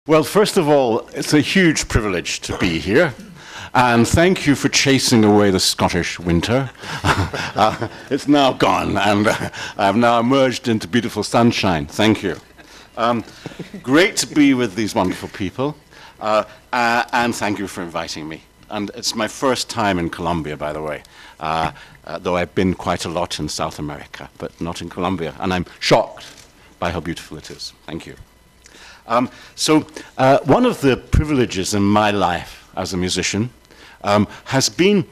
Well, first of all, it's a huge privilege to be here, and thank you for chasing away the Scottish winter. It's now gone, and I've now emerged into beautiful sunshine. Thank you. Great to be with these wonderful people, and thank you for inviting me. And it's my first time in Colombia, by the way, though I've been quite a lot in South America, but not in Colombia, and I'm shocked by how beautiful it is. Thank you. One of the privileges in my life as a musician has been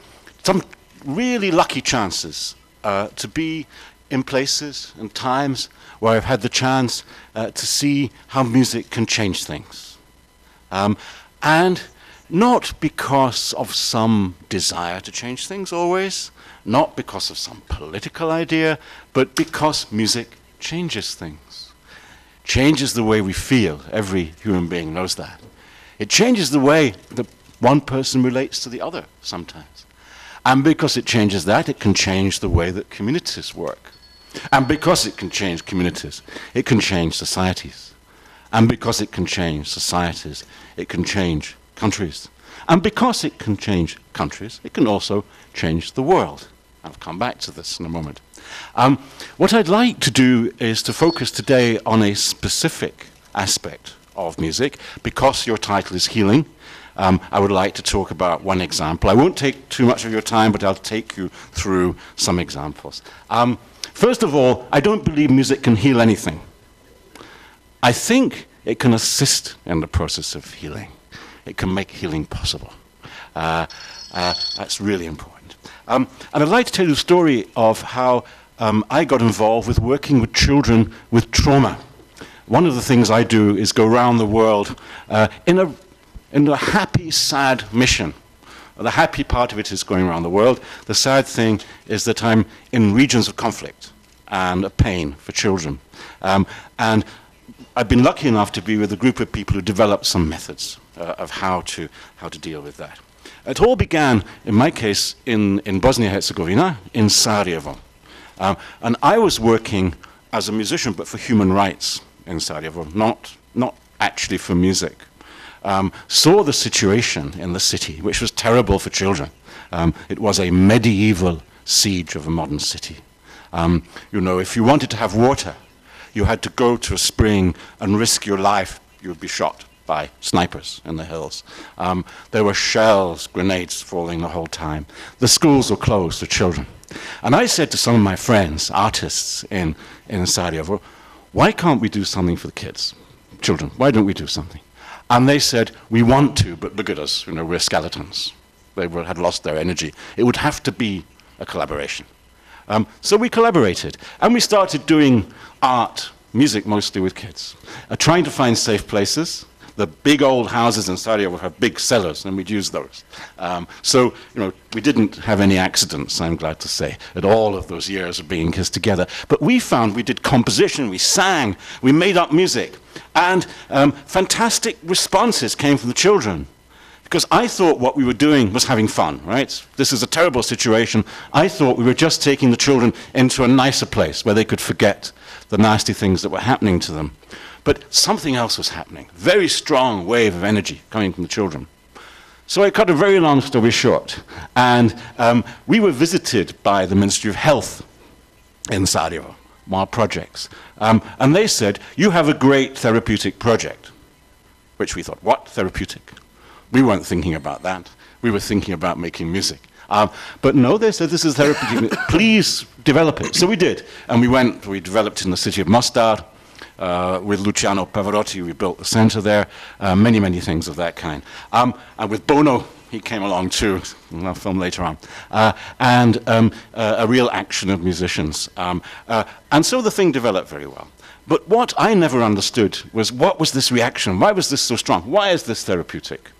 some really lucky chances to be in places and times where I've had the chance to see how music can change things. And not because of some desire to change things always, not because of some political idea, but because music changes things. Changes the way we feel. Every human being knows that. It changes the way that one person relates to the other sometimes. And because it changes that, it can change the way that communities work. And because it can change communities, it can change societies. And because it can change societies, it can change countries. And because it can change countries, it can also change the world. I'll come back to this in a moment. What I'd like to do is to focus today on a specific aspect of music. Because your title is healing, I would like to talk about one example. I won't take too much of your time, but I'll take you through some examples. First of all, I don't believe music can heal anything. I think it can assist in the process of healing. It can make healing possible. That's really important. And I'd like to tell you a story of how I got involved with working with children with trauma. One of the things I do is go around the world in a happy, sad mission. The happy part of it is going around the world. The sad thing is that I'm in regions of conflict and of pain for children. And I've been lucky enough to be with a group of people who developed some methods of how to deal with that. It all began, in my case, in Bosnia-Herzegovina, in Sarajevo. And I was working as a musician, but for human rights in Sarajevo, not actually for music. Saw the situation in the city, which was terrible for children. It was a medieval siege of a modern city. You know, if you wanted to have water, you had to go to a spring and risk your life. You would be shot by snipers in the hills. There were shells, grenades falling the whole time. The schools were closed to children. And I said to some of my friends, artists in Sarajevo, why can't we do something for the kids, children? Why don't we do something? And they said, we want to, but look at us, you know, we're skeletons. They had lost their energy. It would have to be a collaboration. So we collaborated, and we started doing art, music mostly with kids, trying to find safe places. The big old houses in Sarajevo have big cellars, and we'd use those. So, you know, we didn't have any accidents, I'm glad to say, at all of those years of being kids together. But we found we did composition, we sang, we made up music, and fantastic responses came from the children. Because I thought what we were doing was having fun, right? This is a terrible situation. I thought we were just taking the children into a nicer place where they could forget the nasty things that were happening to them. But something else was happening. Very strong wave of energy coming from the children. So I cut a very long story short. And we were visited by the Ministry of Health in Sarajevo, our projects. And they said, you have a great therapeutic project. Which we thought, what therapeutic? We weren't thinking about that. We were thinking about making music. But no, they said, this is therapeutic. Please develop it. So we did. And we developed in the city of Mostar. With Luciano Pavarotti, we built the center there, many, many things of that kind. And with Bono, he came along too, I'll film later on, and a real action of musicians. And so the thing developed very well. But what I never understood was, what was this reaction? Why was this so strong? Why is this therapeutic?